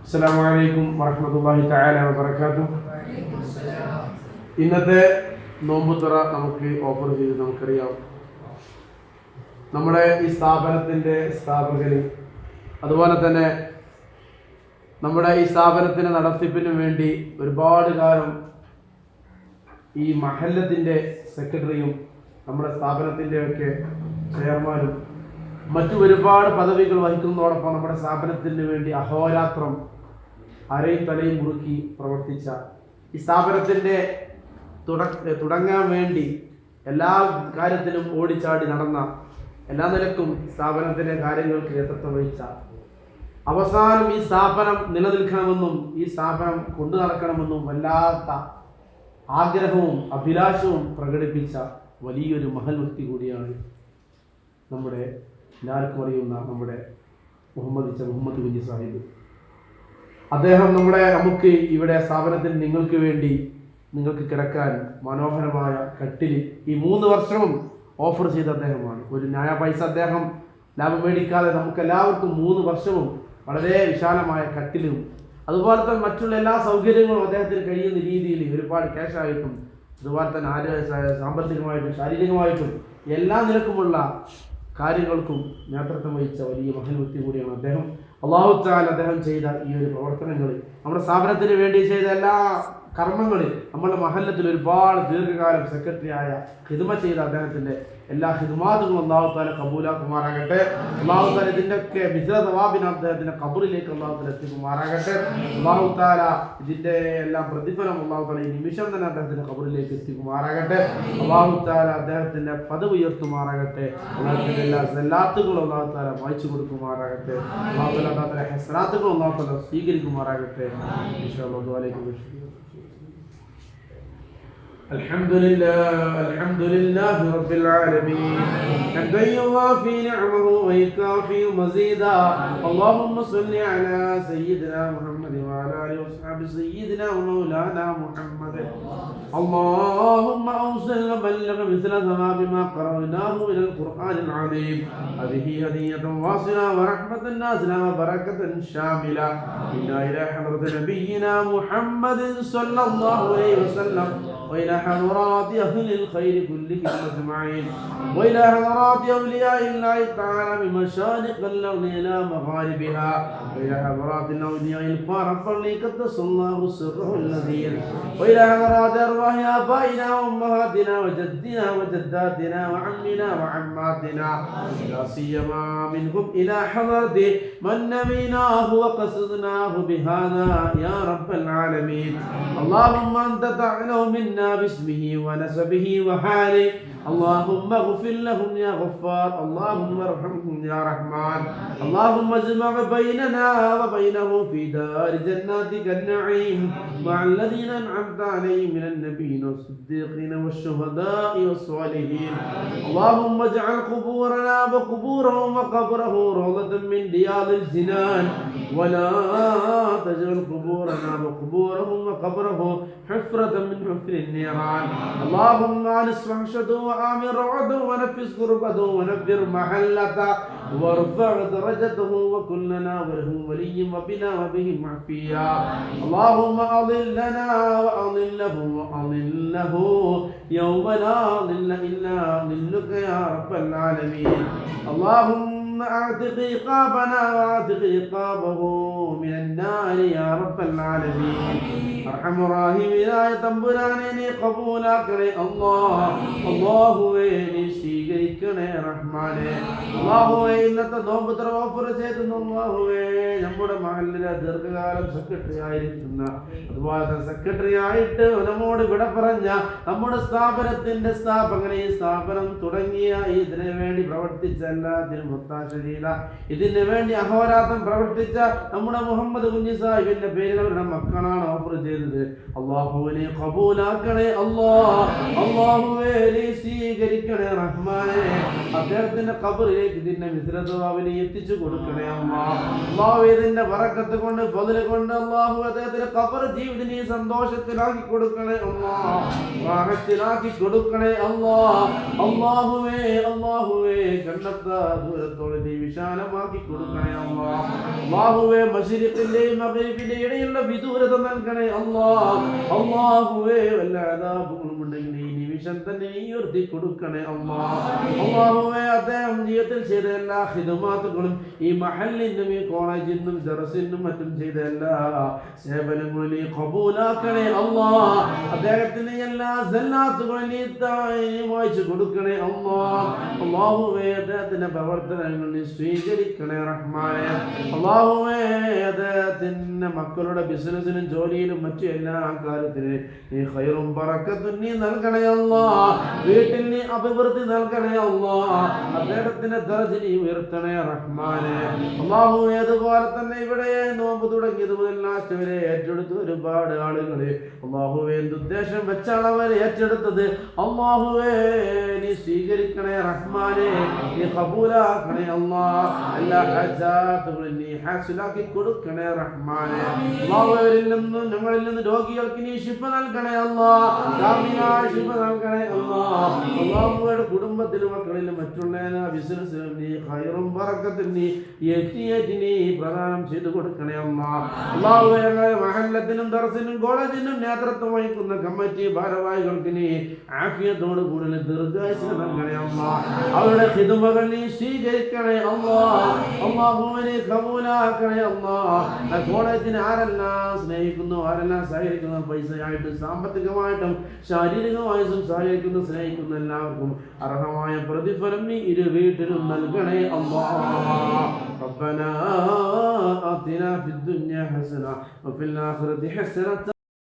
അസ്സലാമു അലൈക്കും വറഹ്മത്തുള്ളാഹി തആല വബറകാതുഹു. ഇന്നത്തെ നോമ്പുതുറ നമുക്ക് ഓഫർ ചെയ്ത് നമുക്കറിയാം, നമ്മുടെ ഈ സ്ഥാപനത്തിൻ്റെ സ്ഥാപകന്, അതുപോലെ തന്നെ നമ്മുടെ ഈ സ്ഥാപനത്തിൻ്റെ നടത്തിപ്പിന് വേണ്ടി ഒരുപാട് കാലം ഈ മഹല്ലത്തിൻ്റെ സെക്രട്ടറിയും നമ്മുടെ സ്ഥാപനത്തിൻ്റെയൊക്കെ ചെയർമാനും മറ്റു ഒരുപാട് പദവികൾ വഹിക്കുന്നതോടൊപ്പം നമ്മുടെ സ്ഥാപനത്തിന് വേണ്ടി അഹോരാത്രം അരയും തലയും മുറുക്കി പ്രവർത്തിച്ച ഈ സ്ഥാപനത്തിൻ്റെ തുടങ്ങാൻ വേണ്ടി എല്ലാ കാര്യത്തിലും ഓടിച്ചാടി നടന്ന, എല്ലാ നിലക്കും സ്ഥാപനത്തിൻ്റെ കാര്യങ്ങൾക്ക് നേതൃത്വം വഹിച്ച, അവസാനം ഈ സ്ഥാപനം നിലനിൽക്കണമെന്നും ഈ സ്ഥാപനം കൊണ്ടു നടക്കണമെന്നും വല്ലാത്ത ആഗ്രഹവും അഭിലാഷവും പ്രകടിപ്പിച്ച വലിയൊരു മഹൽ വ്യക്തി കൂടിയാണ് നമ്മുടെ എല്ലാവർക്കും അറിയുന്ന നമ്മുടെ മുഹമ്മദ് കുഞ്ഞി സാഹിബ്. അദ്ദേഹം നമുക്ക് ഇവിടെ സ്ഥാപനത്തിൽ നിങ്ങൾക്ക് കിടക്കാൻ മനോഹരമായ കട്ടിൽ ഈ 3 വർഷവും ഓഫർ ചെയ്ത അദ്ദേഹമാണ്. ഒരു ന്യായ പൈസ അദ്ദേഹം ലാഭം മേടിക്കാതെ നമുക്ക് എല്ലാവർക്കും 3 വർഷവും വളരെ വിശാലമായ കട്ടിലും അതുപോലെ തന്നെ മറ്റുള്ള എല്ലാ സൗകര്യങ്ങളും അദ്ദേഹത്തിന് കഴിയുന്ന രീതിയിൽ ഒരുപാട് ക്യാഷായിട്ടും അതുപോലെ തന്നെ സാമ്പത്തികമായിട്ടും ശാരീരികമായിട്ടും എല്ലാ നിലക്കുമുള്ള കാര്യങ്ങൾക്കും നേതൃത്വം വഹിച്ച വലിയ മഹൽ വ്യക്തി കൂടിയാണ് അദ്ദേഹം. അല്ലാഹു തആല അദ്ദേഹം ചെയ്ത ഈ ഒരു പ്രവർത്തനങ്ങൾ, നമ്മുടെ സ്ഥാപനത്തിന് വേണ്ടി ചെയ്ത എല്ലാ കർമ്മങ്ങൾ, നമ്മുടെ മഹല്ലത്തിൽ ഒരുപാട് ദീർഘകാലം സെക്രട്ടറിയായ ഖിദ്മ ചെയ്ത അദ്ദേഹത്തിൻ്റെ എല്ലാ ഖിദ്മാത്തുകളും അല്ലാഹു തആല കബൂലാക്കുമാറാകട്ടെ. അല്ലാഹു തആല ഇതിൻ്റെയൊക്കെ മിസ്ല സവാബിനെ അദ്ദേഹത്തിൻ്റെ ഖബറിലേക്ക് അല്ലാഹു തആല എത്തിക്കുമാറാകട്ടെ. അല്ലാഹു തആല ഇതിൻ്റെ എല്ലാം പ്രതിഫലം അല്ലാഹു തആല ഈ നിമിഷം തന്നെ അദ്ദേഹത്തിൻ്റെ ഖബറിലേക്ക് എത്തിക്കുമാറാകട്ടെ. അല്ലാഹു തആല അദ്ദേഹത്തിൻ്റെ പദവി ഉയർത്തുമാറാകട്ടെ. അദ്ദേഹത്തിൻ്റെ എല്ലാ സലാത്തുകളും അല്ലാഹു തആല വായിച്ചു കൊടുക്കുമാറാകട്ടെ. അല്ലാഹു തആല അദ്ദേഹത്തിൻ്റെ ഹസനാത്തുകളും അല്ലാഹു തആല സ്വീകരിക്കുമാറാകട്ടെ. ഇൻഷാ അല്ലാഹ് ദുആയിലേക്ക് الحمد لله رب العالمين حمدا يوافي نعمه ويكافي مزيدا. اللهم صل على سيدنا محمد وعلى اله وصحبه سيدنا ومولانا محمد. اللهم اوصل وبلغ مثل ثواب ما قرأناه من القرآن العظيم. هذه هدية واصلة ورحمة نازلة وبركة شاملة إلى حضرة نبينا محمد صلى الله عليه وسلم، وإلى حضرات أهل الخير كلهم أجمعين، وإلى حضرات أولياء الله تعالى بمشارق الأرض إلى مغاربها، وإلى حضرات الأولياء الفارق قدس الله سره الذين، وإلى حضرات أرواح آبائنا وأمهاتنا وجدنا وجداتنا وعمنا وعماتنا، لا سيما منهم إلى حضرة من نبيناه وقصدناه بهذا يا رب العالمين. اللهم أنت تعلم منا باسمه ونسبه وحاله، اللهم اغفر لهم يا غفار، اللهم ارحمهم يا رحمن. اللهم اجمع بيننا وبينهم في دار جناتك النعيم مع الذين أنعمت عليهم من النبيين والصديقين والشهداء والصالحين. اللهم اجعل قبورنا وقبورهم وقبره روضة من رياض الجنان، ولا تجعل قبورنا وقبورهم وقبره حفرة من حفر النيران. اللهم انس وحشته وآمن روعته ونفس كربته ونفر محلته وارفع درجته وكلنا وله ولي وبنا وبه معفيا. اللهم أضلنا وأضله وأضله يوم لا ظل إلا ظلك يا رب العالمين. اللهم أعتق رقابنا وأعتق رقابه من النار يا رب العالمين. أرحم الراحمين തമ്പുരാനെ നീ കബൂലാക്കണേ അല്ലാഹുവേ, നീ സ്വീകരിക്കണേ റഹ്മാനെ. അല്ലാഹുവേ, ഇന്നത്തെ നോമ്പ് ഓഫർ ചെയ്തുന്നു അല്ലാഹുവേ, നമ്മുടെ മഹല്ലിലെ ദീർഘകാലം സെക്രട്ടറി ആയിരിക്കുന്ന, അതുപോലെ തന്നെ സെക്രട്ടറി ആയിട്ട് നമ്മോട് വിട പറഞ്ഞ നമ്മുടെ സ്ഥാപനത്തിന്റെ സ്ഥാപകനെ, ഈ സ്ഥാപനം തുടങ്ങിയ ഇതിനു വേണ്ടി പ്രവർത്തിച്ച എല്ലാത്തിനും ഒത്താശ ചെയ്ത, ഇതിനു വേണ്ടി അഹോരാത്രം പ്രവർത്തിച്ച നമ്മുടെ മുഹമ്മദ് കുഞ്ഞി സാഹിബിന്റെ പേരിൽ അവരുടെ മക്കളാണ് ഓഫർ ചെയ്തത്. അല്ലാഹുവിനെ കബൂലാക്കണേ അല്ലാഹുവേ, നീ സ്വീകരിക്കണേ റഹ്മാനെ. അദ്ദേഹത്തിന്റെ ഖബറിലേക്ക് ഇതിന്റെ മിസ്രത്വാവിനെ എത്തിച്ചു കൊടുക്കണേ അല്ലാഹു. ഇതിന്റെ ബറക്കത്ത് കൊണ്ട് ഫദ്ല് കൊണ്ട് അല്ലാഹു അദ്ദേഹത്തിന്റെ ഖബർ ജീവിതം നീ സന്തോഷത്തിലാക്കി കൊടുക്കണേ റാഹത്തിലാക്കി കൊടുക്കണേ അല്ലാഹുവേ, കണ്ടെത്താ ദൂരത്തോടെ നീ വിശാലമാക്കി കൊടുക്കണേ അല്ലാഹുവേ മശ്രിഖിന്റെയും മഗ്രിബിന്റെയും ഇടയിലുള്ള വിദൂരത നൽകണേ അല്ലാഹുവേ വല്ല അദാബുകളും ഉണ്ടെങ്കിൽ ഈ നിമിഷം തന്നെ നീ ഉയർത്തി കൊടുക്കണേ അല്ലാഹുവേ അദ്ദേഹം ജീവിതത്തിൽ ചെയ്ത എല്ലാ ഖിദ്മാത്തുകളും ഈ മഹല്ലിനും ഈ കോളേജിനും ദർസിനും മറ്റും ചെയ്ത എല്ലാ സേവനങ്ങളും നീ ഖബൂലാക്കണേ അദ്ദേഹത്തിന് എല്ലാ സല്ലാത്തുകളും നീ വായിച്ചു കൊടുക്കണേ അല്ലാഹുവേ അദ്ദേഹത്തിന്റെ പ്രവർത്തനങ്ങൾ നീ സ്വീകരിക്കണേ റഹ്മാനേ അല്ലാഹുവേ അദ്ദേഹത്തിന്റെ മക്കളുടെ ബിസിനസ്സിനും ജോലിയിലും മറ്റു എല്ലാ കാര്യത്തിനും നീ ഖൈറും ബറക്കത്തും നീ നൽകണേ വീട്ടിൽ നീ അഭിവൃദ്ധി നൽകണേ അദ്ദേഹത്തിന്റെ ദർജ നീ ഉയർത്തണേ റഹ്മാനേ അല്ലാഹുവേ അതുപോലെ തന്നെ ഇവിടെ നോമ്പ് തുടങ്ങിയത് മുതൽ ലാസ്റ്റ് വരെ ഏറ്റെടുത്ത് ഒരുപാട് ആളുകളെ അല്ലാഹുവേ എന്തുദ്ദേശം വെച്ചാണ് അവർ ഏറ്റെടുത്തത് അല്ലാഹുവേ നീ സ്വീകരിക്കണേ റഹ്മാനേ നീ ഖബൂലാക്കണേ എല്ലാ ഹജാത്തുകളും നീ ഹാസിലാക്കി കൊടുക്കണേ റഹ്മാനേ അല്ലാഹുവിൽ നിന്നും ഞങ്ങളിൽ നിന്ന് രോഗികൾക്ക് നീ ശിഫ നൽകണേ കാമിലായ ശിഫ നൽകണേ അല്ലാഹുവയുടെ കുടുംബത്തിലും മക്കളിലും മറ്റുള്ള ബിസിനസ്സിലും നീ ഖൈറും ബറക്കത്തും നീ നീ പ്രദാനം ചെയ്തു കൊടുക്കണേ അല്ലാഹുവേ ഞങ്ങളെ മഹല്ലത്തിനും ദർസിനും കോളേജിനും നേതൃത്വം വഹിക്കുന്ന കമ്മിറ്റി ഭാരവാഹികൾക്ക് നീ ആഫിയത്തോട് കൂടുതൽ ദീർഘായുസ്സ് നൽകണേ അവരുടെ ഖിദ്മകൾ നീ സ്വീകരിക്കണേ അല്ലാഹുവേ ഖബൂലാക്കണേ കോളേജിനെ ആരെല്ലാം സ്നേഹിക്കുന്നു ആരെല്ലാം സഹകരിക്കുന്നു പൈസയായിട്ടും സാമ്പത്തികമായിട്ടും ശാരീരികമായിട്ടും സഹകരിക്കുന്നു സ്നേഹിക്കുന്നു എല്ലാവർക്കും അർഹമായ പ്രതിഫലം നീ ഇരു വീട്ടിലും നൽകണേ ربنا آتنا في الدنيا حسنة وفي الآخرة حسنة